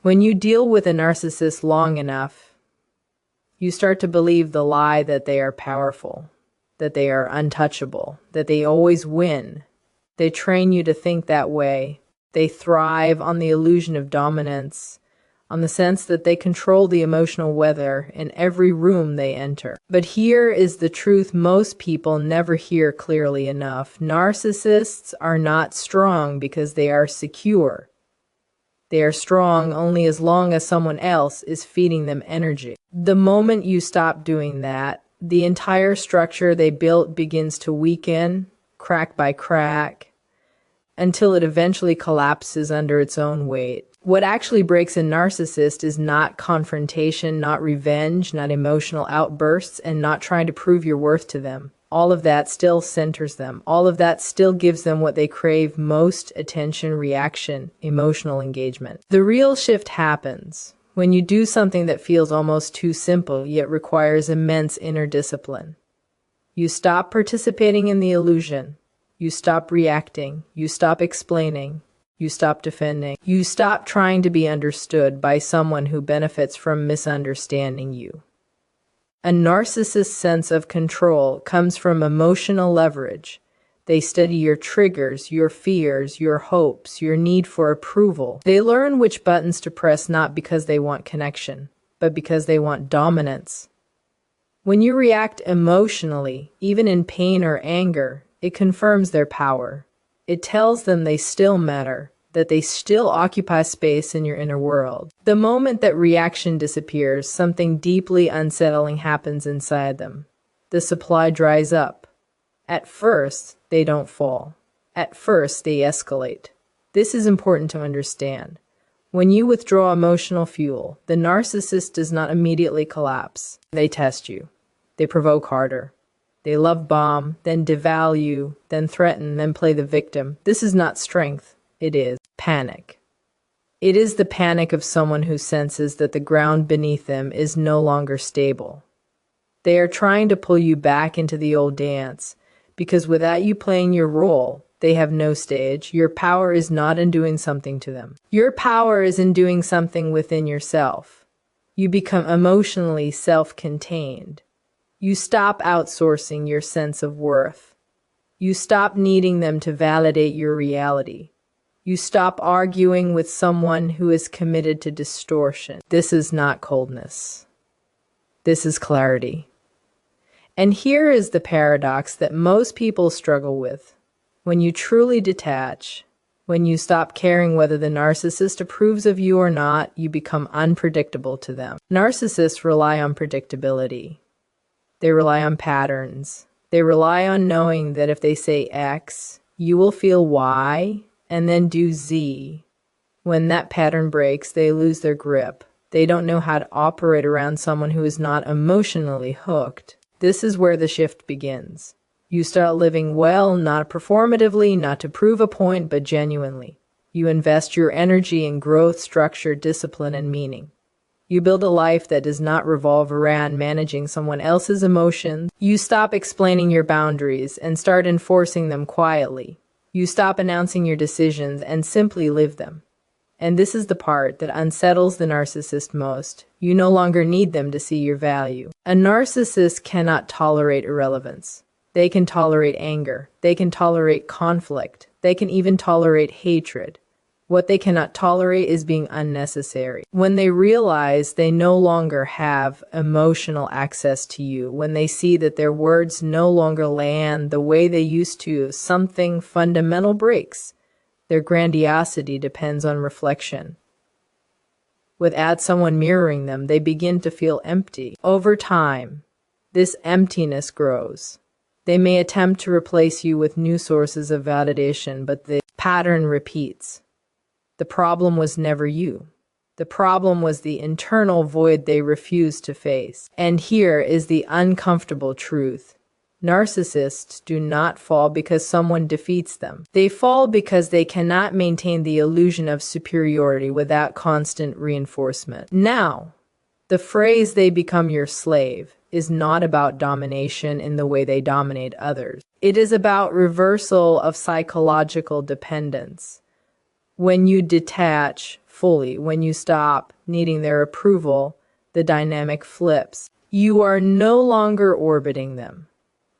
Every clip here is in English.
When you deal with a narcissist long enough, you start to believe the lie that they are powerful, that they are untouchable, that they always win. They train you to think that way. They thrive on the illusion of dominance, on the sense that they control the emotional weather in every room they enter. But here is the truth most people never hear clearly enough. Narcissists are not strong because they are secure. They are strong only as long as someone else is feeding them energy. The moment you stop doing that, the entire structure they built begins to weaken, crack by crack, until it eventually collapses under its own weight. What actually breaks a narcissist is not confrontation, not revenge, not emotional outbursts, and not trying to prove your worth to them. All of that still centers them. All of that still gives them what they crave most: attention, reaction, emotional engagement. The real shift happens when you do something that feels almost too simple yet requires immense inner discipline. You stop participating in the illusion. You stop reacting. You stop explaining. You stop defending. You stop trying to be understood by someone who benefits from misunderstanding you. A narcissist's sense of control comes from emotional leverage. They study your triggers, your fears, your hopes, your need for approval. They learn which buttons to press not because they want connection, but because they want dominance. When you react emotionally, even in pain or anger, it confirms their power. It tells them they still matter, that they still occupy space in your inner world. The moment that reaction disappears, something deeply unsettling happens inside them. The supply dries up. At first, they don't fall. At first, they escalate. This is important to understand. When you withdraw emotional fuel, the narcissist does not immediately collapse. They test you. They provoke harder. They love bomb, then devalue, then threaten, then play the victim. This is not strength. It is panic. It is the panic of someone who senses that the ground beneath them is no longer stable. They are trying to pull you back into the old dance, because without you playing your role, they have no stage. Your power is not in doing something to them. Your power is in doing something within yourself. You become emotionally self-contained. You stop outsourcing your sense of worth. You stop needing them to validate your reality. You stop arguing with someone who is committed to distortion. This is not coldness. This is clarity. And here is the paradox that most people struggle with. When you truly detach, when you stop caring whether the narcissist approves of you or not, you become unpredictable to them. Narcissists rely on predictability. They rely on patterns. They rely on knowing that if they say X, you will feel Y, and then do Z. When that pattern breaks, they lose their grip. They don't know how to operate around someone who is not emotionally hooked. This is where the shift begins. You start living well, not performatively, not to prove a point, but genuinely. You invest your energy in growth, structure, discipline, and meaning. You build a life that does not revolve around managing someone else's emotions. You stop explaining your boundaries and start enforcing them quietly. You stop announcing your decisions and simply live them. And this is the part that unsettles the narcissist most. You no longer need them to see your value. A narcissist cannot tolerate irrelevance. They can tolerate anger. They can tolerate conflict. They can even tolerate hatred. What they cannot tolerate is being unnecessary. When they realize they no longer have emotional access to you, when they see that their words no longer land the way they used to, something fundamental breaks. Their grandiosity depends on reflection. Without someone mirroring them, they begin to feel empty. Over time, this emptiness grows. They may attempt to replace you with new sources of validation, but the pattern repeats. The problem was never you. The problem was the internal void they refused to face. And here is the uncomfortable truth. Narcissists do not fall because someone defeats them. They fall because they cannot maintain the illusion of superiority without constant reinforcement. Now, the phrase "they become your slave" is not about domination in the way they dominate others. It is about reversal of psychological dependence. When you detach, fully. When you stop needing their approval, the dynamic flips. You are no longer orbiting them.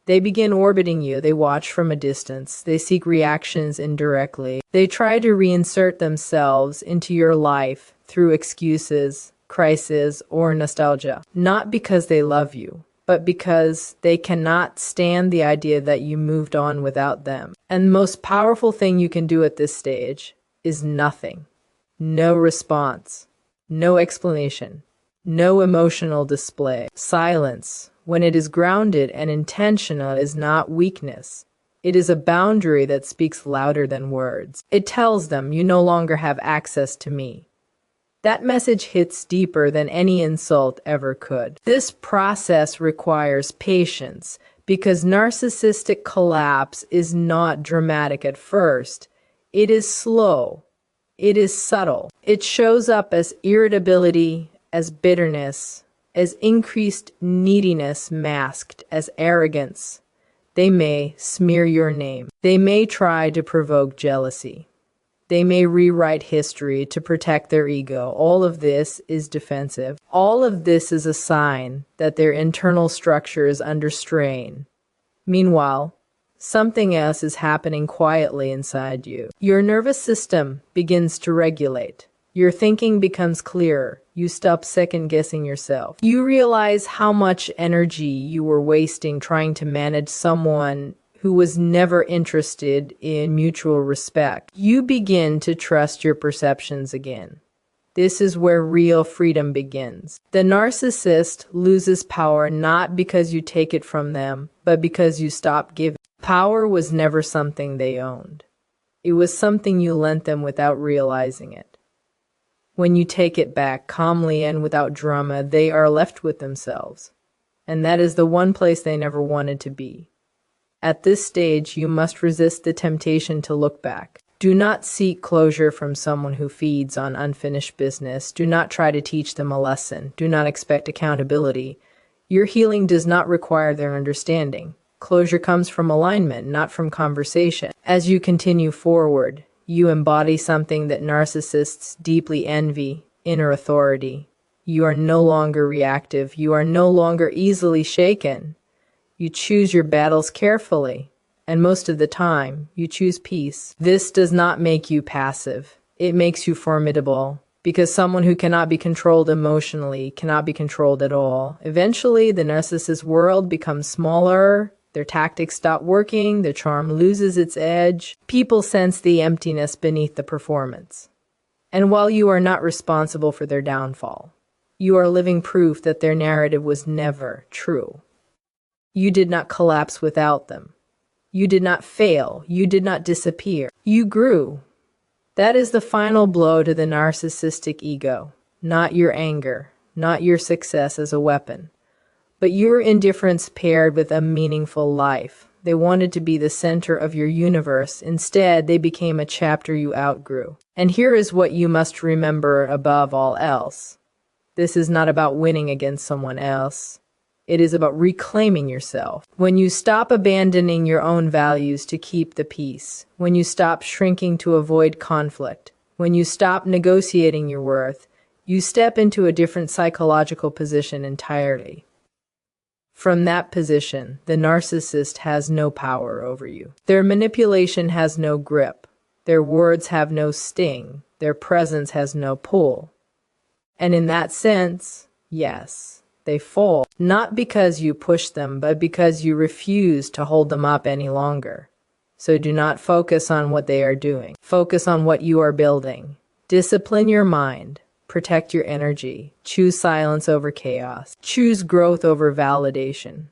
They begin orbiting you. They watch from a distance. They seek reactions indirectly. They try to reinsert themselves into your life through excuses, crisis, or nostalgia. Not because they love you, but because they cannot stand the idea that you moved on without them. And the most powerful thing you can do at this stage is nothing. No response. No explanation. No emotional display. Silence, when it is grounded and intentional, is not weakness. It is a boundary that speaks louder than words. It tells them, you no longer have access to me. That message hits deeper than any insult ever could. This process requires patience because narcissistic collapse is not dramatic at first. It is slow. It is subtle. It shows up as irritability, as bitterness, as increased neediness masked as arrogance. They may smear your name. They may try to provoke jealousy. They may rewrite history to protect their ego. All of this is defensive. All of this is a sign that their internal structure is under strain. Meanwhile, something else is happening quietly inside you. Your nervous system begins to regulate. Your thinking becomes clearer. You stop second-guessing yourself. You realize how much energy you were wasting trying to manage someone who was never interested in mutual respect. You begin to trust your perceptions again. This is where real freedom begins. The narcissist loses power not because you take it from them, but because you stop giving. Power was never something they owned. It was something you lent them without realizing it. When you take it back calmly and without drama, they are left with themselves. And that is the one place they never wanted to be. At this stage, you must resist the temptation to look back. Do not seek closure from someone who feeds on unfinished business. Do not try to teach them a lesson. Do not expect accountability. Your healing does not require their understanding. Closure comes from alignment, not from conversation. As you continue forward, you embody something that narcissists deeply envy: inner authority. You are no longer reactive. You are no longer easily shaken. You choose your battles carefully, and most of the time, you choose peace. This does not make you passive. It makes you formidable, because someone who cannot be controlled emotionally cannot be controlled at all. Eventually, the narcissist world becomes smaller. Their tactics stop working, their charm loses its edge. People sense the emptiness beneath the performance. And while you are not responsible for their downfall, you are living proof that their narrative was never true. You did not collapse without them. You did not fail. You did not disappear. You grew. That is the final blow to the narcissistic ego. Not your anger, not your success as a weapon, but your indifference paired with a meaningful life. They wanted to be the center of your universe. Instead, they became a chapter you outgrew. And here is what you must remember above all else. This is not about winning against someone else. It is about reclaiming yourself. When you stop abandoning your own values to keep the peace, when you stop shrinking to avoid conflict, when you stop negotiating your worth, you step into a different psychological position entirely. From that position, the narcissist has no power over you. Their manipulation has no grip. Their words have no sting. Their presence has no pull. And in that sense, yes, they fall, not because you push them, but because you refuse to hold them up any longer. So do not focus on what they are doing. Focus on what you are building. Discipline your mind. Protect your energy. Choose silence over chaos. Choose growth over validation.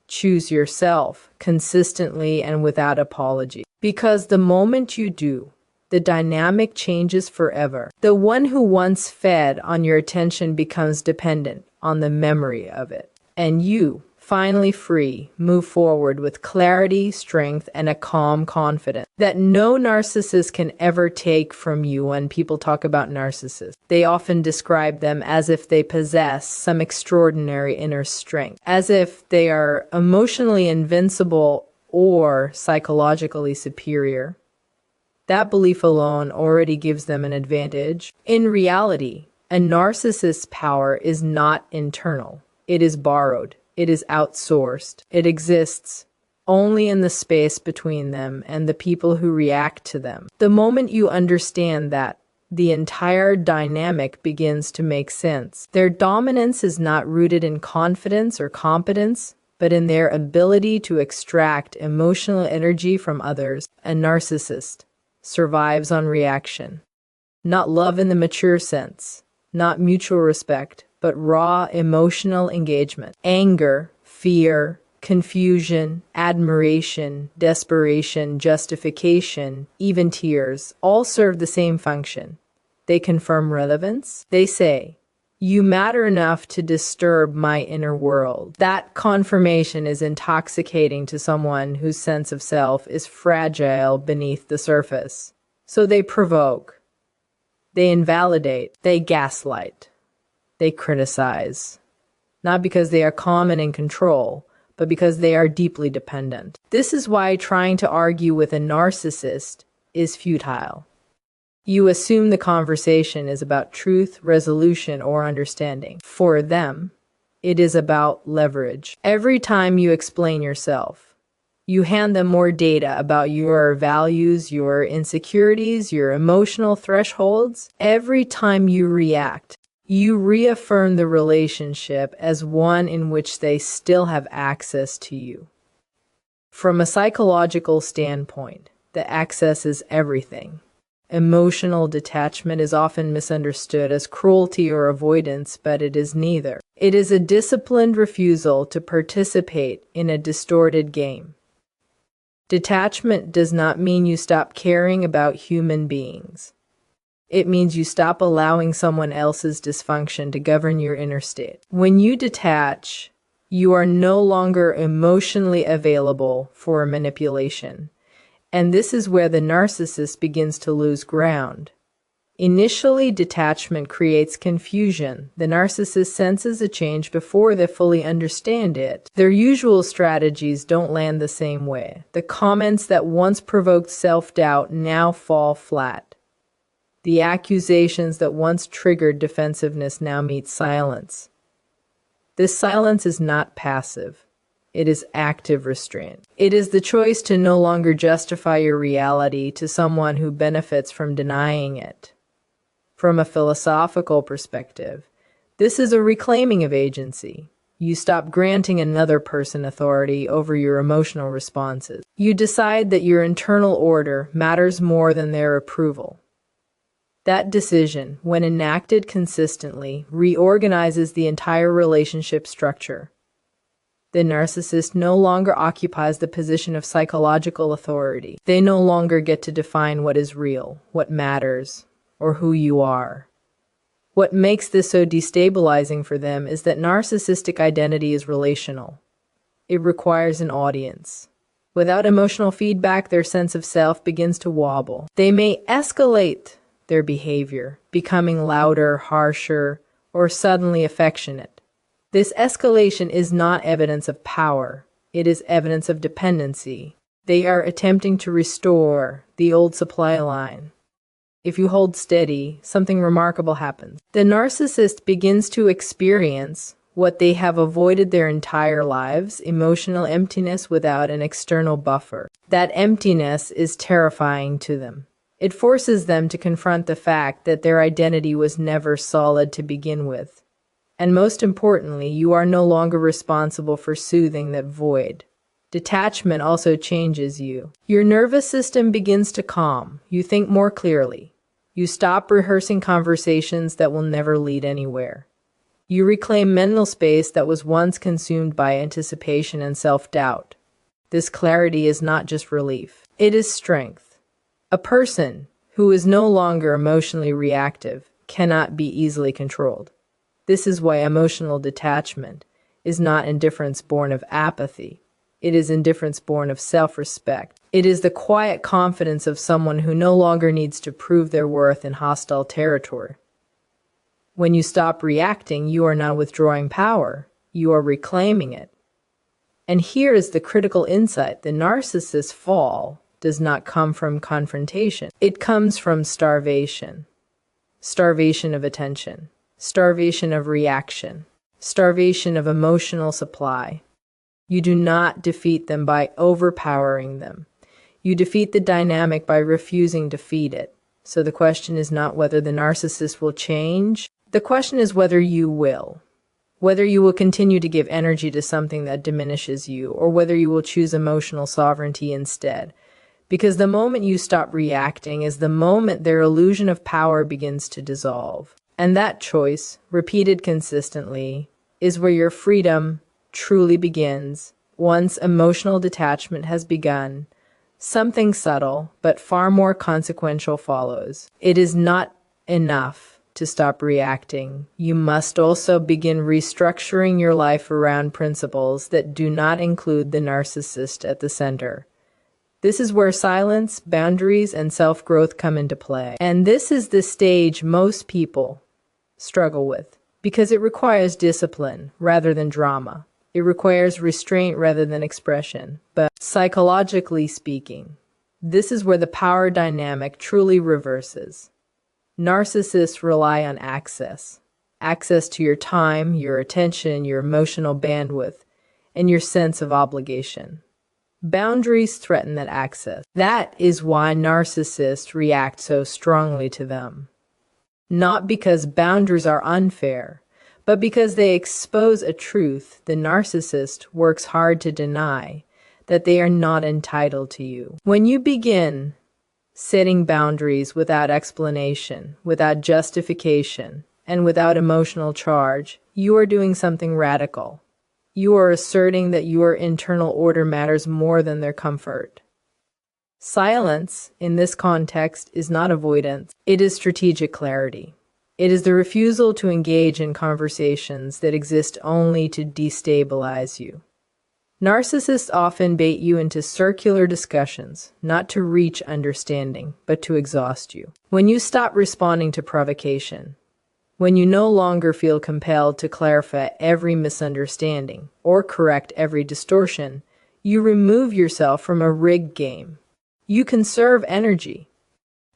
Choose yourself consistently and without apology. Because the moment you do, the dynamic changes forever. The one who once fed on your attention becomes dependent on the memory of it. And you, finally free, move forward with clarity, strength, and a calm confidence that no narcissist can ever take from you. When people talk about narcissists, they often describe them as if they possess some extraordinary inner strength, as if they are emotionally invincible or psychologically superior. That belief alone already gives them an advantage. In reality, a narcissist's power is not internal. It is borrowed. It is outsourced. It exists only in the space between them and the people who react to them. The moment you understand that, the entire dynamic begins to make sense. Their dominance is not rooted in confidence or competence, but in their ability to extract emotional energy from others. A narcissist survives on reaction. Not love in the mature sense, not mutual respect, but raw emotional engagement. Anger, fear, confusion, admiration, desperation, justification, even tears, all serve the same function. They confirm relevance. They say, "You matter enough to disturb my inner world." That confirmation is intoxicating to someone whose sense of self is fragile beneath the surface. So they provoke. They invalidate. They gaslight. They criticize. Not because they are calm and in control, but because they are deeply dependent. This is why trying to argue with a narcissist is futile. You assume the conversation is about truth, resolution, or understanding. For them, it is about leverage. Every time you explain yourself, you hand them more data about your values, your insecurities, your emotional thresholds. Every time you react, you reaffirm the relationship as one in which they still have access to you. From a psychological standpoint, the access is everything. Emotional detachment is often misunderstood as cruelty or avoidance, but it is neither. It is a disciplined refusal to participate in a distorted game. Detachment does not mean you stop caring about human beings. It means you stop allowing someone else's dysfunction to govern your inner state. When you detach, you are no longer emotionally available for manipulation. And this is where the narcissist begins to lose ground. Initially, detachment creates confusion. The narcissist senses a change before they fully understand it. Their usual strategies don't land the same way. The comments that once provoked self-doubt now fall flat. The accusations that once triggered defensiveness now meet silence. This silence is not passive. It is active restraint. It is the choice to no longer justify your reality to someone who benefits from denying it. From a philosophical perspective, this is a reclaiming of agency. You stop granting another person authority over your emotional responses. You decide that your internal order matters more than their approval. That decision, when enacted consistently, reorganizes the entire relationship structure. The narcissist no longer occupies the position of psychological authority. They no longer get to define what is real, what matters, or who you are. What makes this so destabilizing for them is that narcissistic identity is relational. It requires an audience. Without emotional feedback, their sense of self begins to wobble. They may escalate their behavior, becoming louder, harsher, or suddenly affectionate. This escalation is not evidence of power. It is evidence of dependency. They are attempting to restore the old supply line. If you hold steady, something remarkable happens. The narcissist begins to experience what they have avoided their entire lives, emotional emptiness without an external buffer. That emptiness is terrifying to them. It forces them to confront the fact that their identity was never solid to begin with. And most importantly, you are no longer responsible for soothing that void. Detachment also changes you. Your nervous system begins to calm. You think more clearly. You stop rehearsing conversations that will never lead anywhere. You reclaim mental space that was once consumed by anticipation and self-doubt. This clarity is not just relief. It is strength. A person who is no longer emotionally reactive cannot be easily controlled. This is why emotional detachment is not indifference born of apathy. It is indifference born of self-respect. It is the quiet confidence of someone who no longer needs to prove their worth in hostile territory. When you stop reacting, you are not withdrawing power. You are reclaiming it. And here is the critical insight. The narcissists fall does not come from confrontation. It comes from starvation. Starvation of attention. Starvation of reaction. Starvation of emotional supply. You do not defeat them by overpowering them. You defeat the dynamic by refusing to feed it. So the question is not whether the narcissist will change. The question is whether you will. Whether you will continue to give energy to something that diminishes you, or whether you will choose emotional sovereignty instead. Because the moment you stop reacting is the moment their illusion of power begins to dissolve. And that choice, repeated consistently, is where your freedom truly begins. Once emotional detachment has begun, something subtle but far more consequential follows. It is not enough to stop reacting. You must also begin restructuring your life around principles that do not include the narcissist at the center. This is where silence, boundaries, and self-growth come into play. And this is the stage most people struggle with, because it requires discipline rather than drama. It requires restraint rather than expression. But psychologically speaking, this is where the power dynamic truly reverses. Narcissists rely on access. Access to your time, your attention, your emotional bandwidth, and your sense of obligation. Boundaries threaten that access. That is why narcissists react so strongly to them. Not because boundaries are unfair, but because they expose a truth the narcissist works hard to deny, that they are not entitled to you. When you begin setting boundaries without explanation, without justification, and without emotional charge, you are doing something radical. You are asserting that your internal order matters more than their comfort. Silence, in this context, is not avoidance. It is strategic clarity. It is the refusal to engage in conversations that exist only to destabilize you. Narcissists often bait you into circular discussions, not to reach understanding, but to exhaust you. When you stop responding to provocation, when you no longer feel compelled to clarify every misunderstanding or correct every distortion, you remove yourself from a rigged game. You conserve energy,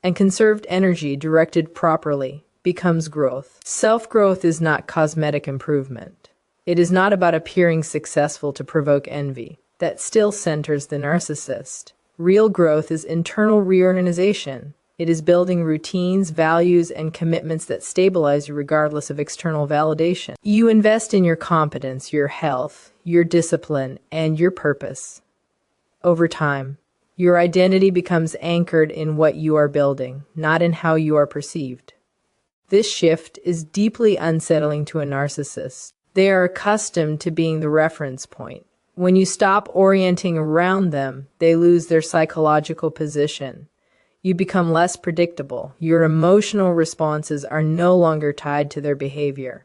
and conserved energy directed properly becomes growth. Self-growth is not cosmetic improvement. It is not about appearing successful to provoke envy. That still centers the narcissist. Real growth is internal reorganization. It is building routines, values, and commitments that stabilize you regardless of external validation. You invest in your competence, your health, your discipline, and your purpose. Over time, your identity becomes anchored in what you are building, not in how you are perceived. This shift is deeply unsettling to a narcissist. They are accustomed to being the reference point. When you stop orienting around them, they lose their psychological position. You become less predictable. Your emotional responses are no longer tied to their behavior.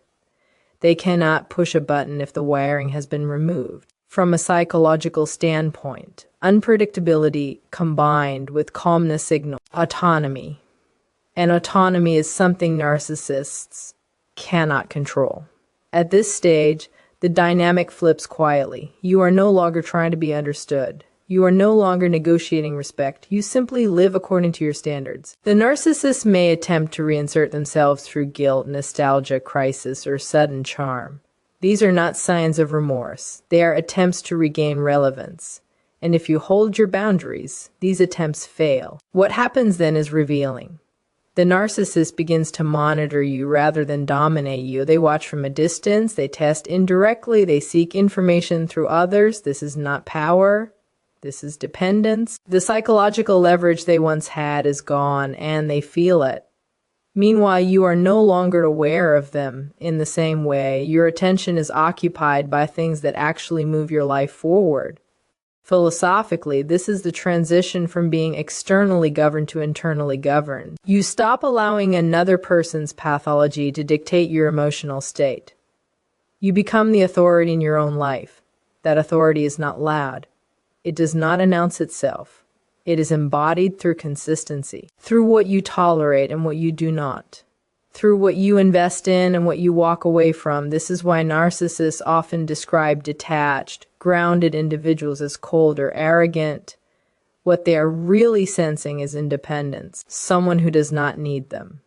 They cannot push a button if the wiring has been removed. From a psychological standpoint, unpredictability combined with calmness signals autonomy. And autonomy is something narcissists cannot control. At this stage, the dynamic flips quietly. You are no longer trying to be understood. You are no longer negotiating respect. You simply live according to your standards. The narcissist may attempt to reinsert themselves through guilt, nostalgia, crisis, or sudden charm. These are not signs of remorse. They are attempts to regain relevance. And if you hold your boundaries, these attempts fail. What happens then is revealing. The narcissist begins to monitor you rather than dominate you. They watch from a distance, they test indirectly, they seek information through others. This is not power. This is dependence. The psychological leverage they once had is gone, and they feel it. Meanwhile, you are no longer aware of them in the same way. Your attention is occupied by things that actually move your life forward. Philosophically, this is the transition from being externally governed to internally governed. You stop allowing another person's pathology to dictate your emotional state. You become the authority in your own life. That authority is not loud. It does not announce itself. It is embodied through consistency, through what you tolerate and what you do not, through what you invest in and what you walk away from. This is why narcissists often describe detached, grounded individuals as cold or arrogant, What they are really sensing is independence, someone who does not need them,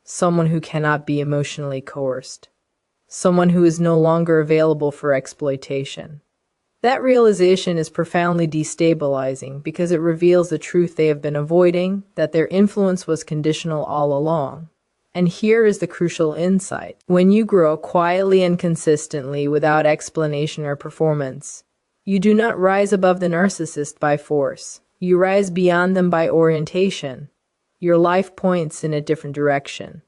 someone who cannot be emotionally coerced, someone who is no longer available for exploitation. That realization is profoundly destabilizing because it reveals the truth they have been avoiding, that their influence was conditional all along. And here is the crucial insight. When you grow quietly and consistently without explanation or performance, you do not rise above the narcissist by force. You rise beyond them by orientation. Your life points in a different direction.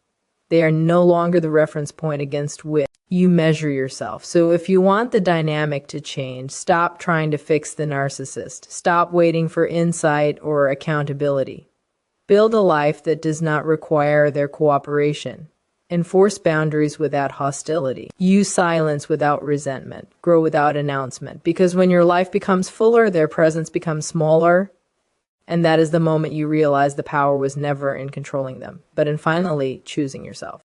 They are no longer the reference point against which you measure yourself. So if you want the dynamic to change, stop trying to fix the narcissist. Stop waiting for insight or accountability. Build a life that does not require their cooperation. Enforce boundaries without hostility. Use silence without resentment. Grow without announcement. Because when your life becomes fuller, their presence becomes smaller. And that is the moment you realize the power was never in controlling them, but in finally choosing yourself.